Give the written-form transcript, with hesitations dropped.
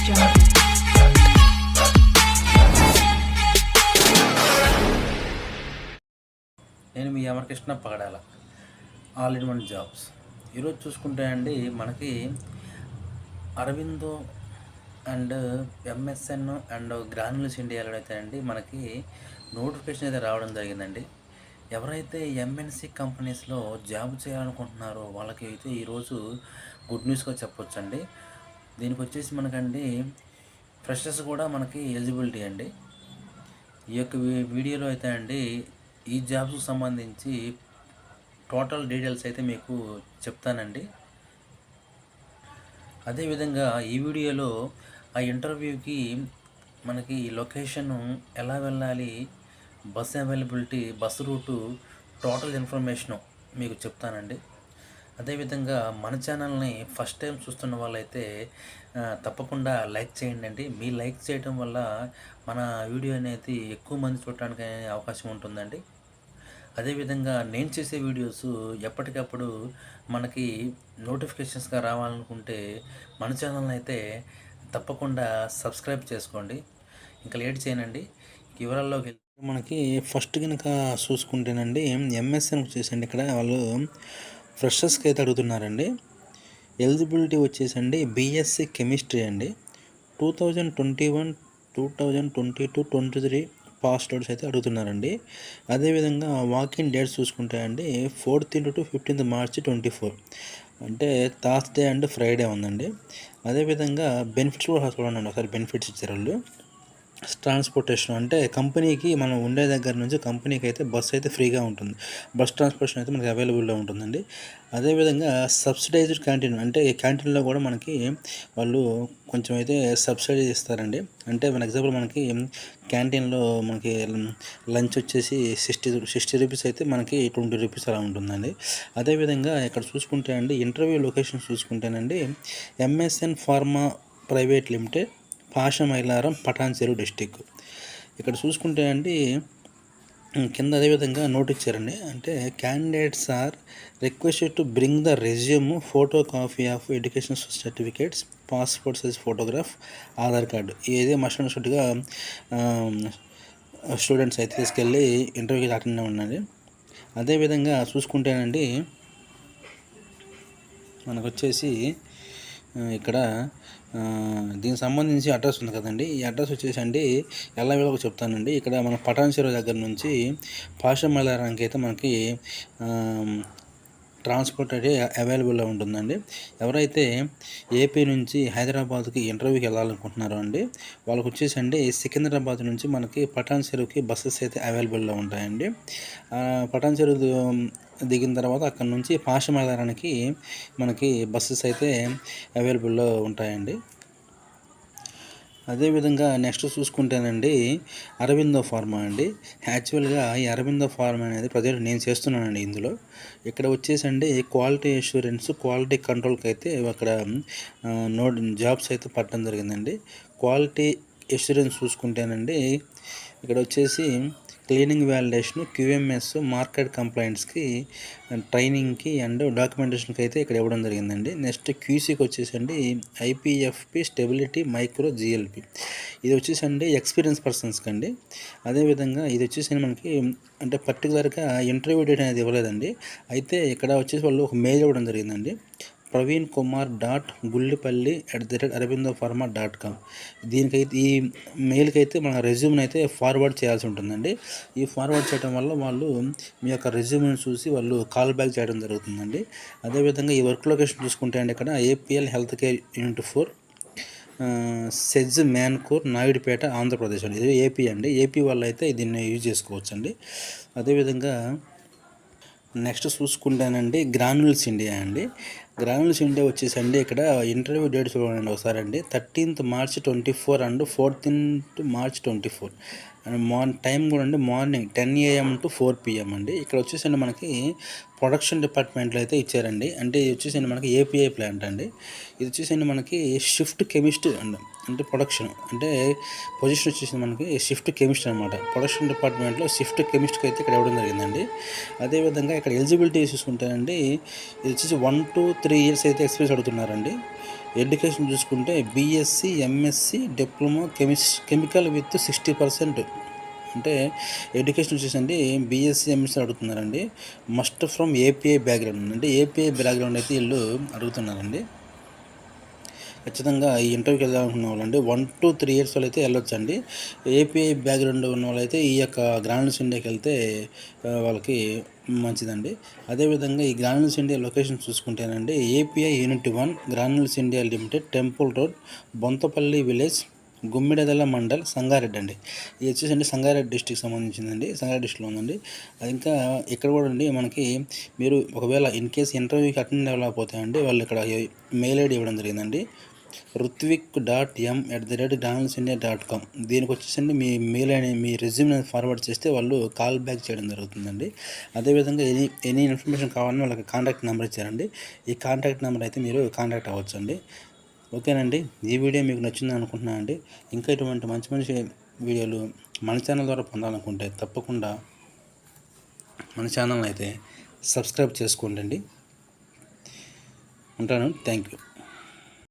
నేను మీ అమరకృష్ణ పగడాల all in one jobs. ఈరోజు చూసుకుంటే అండి మనకి Aurobindo and MSN and granules ఇండియాలో అయితే అండి మనకి నోటిఫికేషన్ అయితే రావడం జరిగిందండి. ఎవరైతే ఎంఎన్సి కంపెనీస్లో జాబ్ చేయాలనుకుంటున్నారో వాళ్ళకి అయితే ఈరోజు గుడ్ న్యూస్గా చెప్పొచ్చండి. దీనికి వచ్చేసి మనకండి ఫ్రెషర్స్ కూడా మనకి ఎలిజిబిలిటీ అండి. ఈ యొక్క వీడియోలో అయితే అండి ఈ జాబ్స్కి సంబంధించి టోటల్ డీటెయిల్స్ అయితే మీకు చెప్తానండి. అదేవిధంగా ఈ వీడియోలో ఆ ఇంటర్వ్యూకి మనకి లొకేషను ఎలా వెళ్ళాలి, bus availability, bus route, total information మీకు చెప్తానండి. అదేవిధంగా మన ఛానల్ని ఫస్ట్ టైం చూస్తున్న వాళ్ళైతే తప్పకుండా లైక్ చేయండి అండి. మీ లైక్ చేయడం వల్ల మన వీడియో అనేది ఎక్కువ మంది చూడటానికి అవకాశం ఉంటుందండి. అదేవిధంగా నేను చేసే వీడియోస్ ఎప్పటికప్పుడు మనకి నోటిఫికేషన్స్గా రావాలనుకుంటే మన ఛానల్ని అయితే తప్పకుండా సబ్స్క్రైబ్ చేసుకోండి. ఇంకా లేట్ చేయనండి, వివరాల్లోకి వెళ్తే మనకి ఫస్ట్ కనుక చూసుకుంటేనండి ఎంఎస్ఎన్ వచ్చేసండి ఇక్కడ వాళ్ళు ఫ్రెషర్స్కి అయితే అడుగుతున్నారండి. ఎలిజిబిలిటీ వచ్చేసండి బీఎస్సీ కెమిస్ట్రీ అండి. 2021, 2022, 23 పాస్ అవుట్స్ అయితే అడుగుతున్నారండి. అదేవిధంగా వాకింగ్ డేట్స్ చూసుకుంటే అండి 14th to 15th March 2024 అంటే థర్స్డే అండ్ ఫ్రైడే ఉందండి. అదేవిధంగా బెనిఫిట్స్ కూడా చూడండి, ఒకసారి బెనిఫిట్స్ ఇచ్చారు వాళ్ళు. ట్రాన్స్పోర్టేషన్ అంటే కంపెనీకి మనం ఉండే దగ్గర నుంచి కంపెనీకి అయితే బస్సు అయితే ఫ్రీగా ఉంటుంది. బస్ ట్రాన్స్పోర్టేషన్ అయితే మనకి అవైలబుల్లో ఉంటుందండి. అదేవిధంగా సబ్సిడైజ్డ్ క్యాంటీన్ అంటే క్యాంటీన్లో కూడా మనకి వాళ్ళు కొంచెం అయితే సబ్సిడీ ఇస్తారండి. అంటే మన ఎగ్జాంపుల్ మనకి క్యాంటీన్లో మనకి లంచ్ వచ్చేసి 60 రూపీస్ అయితే మనకి 20 రూపీస్ అలా ఉంటుందండి. అదేవిధంగా ఇక్కడ చూసుకుంటే అండి ఇంటర్వ్యూ లొకేషన్ చూసుకుంటేనండి MSN pharma private limited, Pashamylaram, Patancheru district. ఇక్కడ చూసుకుంటే అండి కింద అదేవిధంగా నోట్ ఇచ్చారండి. అంటే candidates are requested to bring the resume, photo copy of education certificates, passport size photograph, Aadhaar card. ఇదే మస్ట్ అండ్ షుడ్గా స్టూడెంట్స్ అయితే తీసుకెళ్ళి ఇంటర్వ్యూకి అటెండ్ ఉండండి. అదేవిధంగా చూసుకుంటేనండి మనకు వచ్చేసి ఇక్కడ దీనికి సంబంధించి అడ్రస్ ఉంది కదండి. ఈ అడ్రస్ వచ్చేసి అండి ఎలా వెళ్ళక చెప్తానండి. ఇక్కడ మన పటాన్చెరు దగ్గర నుంచి పాషమైలారానికి అయితే మనకి ట్రాన్స్పోర్ట్ అయితే అవైలబుల్లో ఉంటుందండి. ఎవరైతే ఏపీ నుంచి హైదరాబాద్కి ఇంటర్వ్యూకి వెళ్ళాలనుకుంటున్నారో అండి వాళ్ళకి వచ్చేసి అండి సికింద్రాబాద్ నుంచి మనకి పటాన్చెరుకి బస్సెస్ అయితే అవైలబుల్లో ఉంటాయండి. పటాన్చెరు దిగిన తర్వాత అక్కడ నుంచి పాషమైలారానికి మనకి బస్సెస్ అయితే అవైలబుల్లో ఉంటాయండి. అదేవిధంగా నెక్స్ట్ చూసుకుంటేనండి అరవిందో ఫార్మా అండి. యాక్చువల్గా ఈ అరవిందో ఫార్మా అనేది ప్రజెంట్ నేను చేస్తున్నానండి. ఇందులో ఇక్కడ వచ్చేసండి క్వాలిటీ అష్యూరెన్స్, క్వాలిటీ కంట్రోల్కి అయితే అక్కడ జాబ్స్ అయితే పట్టడం జరిగిందండి. క్వాలిటీ అష్యూరెన్స్ చూసుకుంటేనండి ఇక్కడ వచ్చేసి క్లీనింగ్ వ్యాలిడేషన్, క్యూఎంఎస్, మార్కెట్ కంప్లైంట్స్కి ట్రైనింగ్కి అండ్ డాక్యుమెంటేషన్కి అయితే ఇక్కడ ఇవ్వడం జరిగిందండి. నెక్స్ట్ క్యూసీకి వచ్చేసండి ఐపీఎఫ్పి, స్టెబిలిటీ, మైక్రో, జిఎల్పి. ఇది వచ్చేసండి ఎక్స్పీరియన్స్ పర్సన్స్కి అండి. అదేవిధంగా ఇది వచ్చేసి మనకి అంటే పర్టికులర్గా ఇంటర్వ్యూ డేట్ అనేది ఇవ్వలేదండి. అయితే ఇక్కడ వచ్చేసి వాళ్ళు ఒక మెయిల్ ఇవ్వడం జరిగిందండి. praveenkumar.gullipalli@arabindopharma.com. దీనికైతే ఈ మెయిల్కి అయితే మన రెజ్యూమ్ని అయితే ఫార్వర్డ్ చేయాల్సి ఉంటుందండి. ఈ ఫార్వర్డ్ చేయడం వల్ల వాళ్ళు మీ యొక్క రెజ్యూమ్ని చూసి వాళ్ళు కాల్ బ్యాక్ చేయడం జరుగుతుందండి. అదేవిధంగా ఈ వర్క్ లొకేషన్ చూసుకుంటే అండి ఇక్కడ APL health care unit 4, SEZ మ్యాన్కూర్, Naidupeta, Andhra Pradesh అండి. ఇది ఏపీ అండి. ఏపీ వాళ్ళు అయితే దీన్ని యూజ్ చేసుకోవచ్చు అండి. అదేవిధంగా నెక్స్ట్ చూసుకుంటానండి గ్రాన్యుల్స్ ఇండియా అండి. గ్రాన్యుల్స్ ఇండియా వచ్చేసండి ఇక్కడ ఇంటర్వ్యూ డేట్ చూడండి ఒకసారి అండి. 13th March 2024 and 14th March 2024 and time కూడా అండి మార్నింగ్ 10 AM to 4 PM అండి. ఇక్కడ వచ్చేసండి మనకి ప్రొడక్షన్ డిపార్ట్మెంట్లో అయితే ఇచ్చారండి. అంటే ఇది వచ్చేసి మనకి ఏపీఐ ప్లాంట్ అండి. ఇది వచ్చేసి మనకి షిఫ్ట్ కెమిస్ట్ అంటే ప్రొడక్షన్ అంటే పొజిషన్ వచ్చేసి మనకి షిఫ్ట్ కెమిస్ట్ అనమాట. ప్రొడక్షన్ డిపార్ట్మెంట్లో షిఫ్ట్ కెమిస్ట్కి అయితే ఇక్కడ ఇవ్వడం జరిగిందండి. అదేవిధంగా ఇక్కడ ఎలిజిబిలిటీ చూసుకుంటేనండి ఇది వచ్చేసి 1 to 3 years అయితే ఎక్స్పీరియన్స్ అడుగుతున్నారండి. ఎడ్యుకేషన్ చూసుకుంటే BSc, MSc, diploma chemical with 60%. అంటే ఎడ్యుకేషన్ వచ్చేసండి బీఎస్సీ, ఎంఎస్సీ అడుగుతున్నారండి. మస్ట్ ఫ్రమ్ ఏపీఐ బ్యాక్గ్రౌండ్ అంటే ఏపీఐ బ్యాక్గ్రౌండ్ అయితే వీళ్ళు అడుగుతున్నారండి. ఖచ్చితంగా ఈ ఇంటర్వ్యూకి వెళ్ళాలనుకున్న వాళ్ళండి 1 to 3 years వాళ్ళు అయితే వెళ్ళొచ్చండి. ఏపీఐ బ్యాక్గ్రౌండ్ ఉన్న వాళ్ళైతే ఈ యొక్క గ్రాన్యూల్స్ ఇండియాకి వెళ్తే వాళ్ళకి మంచిదండి. అదేవిధంగా ఈ గ్రాన్యూల్స్ ఇండియా లొకేషన్ చూసుకుంటేనండి API unit 1 granules India limited, temple road, Bonthapalli village, Gummadidala mandal, Sangareddy అండి. ఇది వచ్చేసి సంగారెడ్డి డిస్ట్రిక్ట్ సంబంధించిందండి. సంగారెడ్డి డిస్ట్రిక్ట్లో ఉందండి. అది ఇంకా ఇక్కడ కూడా అండి మనకి మీరు ఒకవేళ ఇన్ కేసు ఇంటర్వ్యూకి అటెండ్ అవ్వలేకపోతే అండి వాళ్ళు ఇక్కడ మెయిల్ ఐడి ఇవ్వడం జరిగిందండి. rutvik.m@granulsindia.com. దీనికి వచ్చేసండి మీ మెయిల్ ఐడి మీ రెజ్యూమ్ ఫార్వర్డ్ చేస్తే వాళ్ళు కాల్ బ్యాక్ చేయడం జరుగుతుందండి. అదేవిధంగా ఎనీ ఇన్ఫర్మేషన్ కావాలని వాళ్ళకి కాంటాక్ట్ నెంబర్ ఇచ్చారండి. ఈ కాంటాక్ట్ నెంబర్ అయితే మీరు కాంటాక్ట్ అవ్వచ్చు అండి. ఓకేనండి. ఈ వీడియో మీకు నచ్చిందని అనుకుంటున్నాను అండి. ఇంకా ఇటువంటి మంచి మంచి వీడియోలు మన ఛానల్ ద్వారా పొందాలనుకుంటే తప్పకుండా మన ఛానల్ అయితే సబ్స్క్రైబ్ చేసుకోండి. ఉంటాను. Thank you.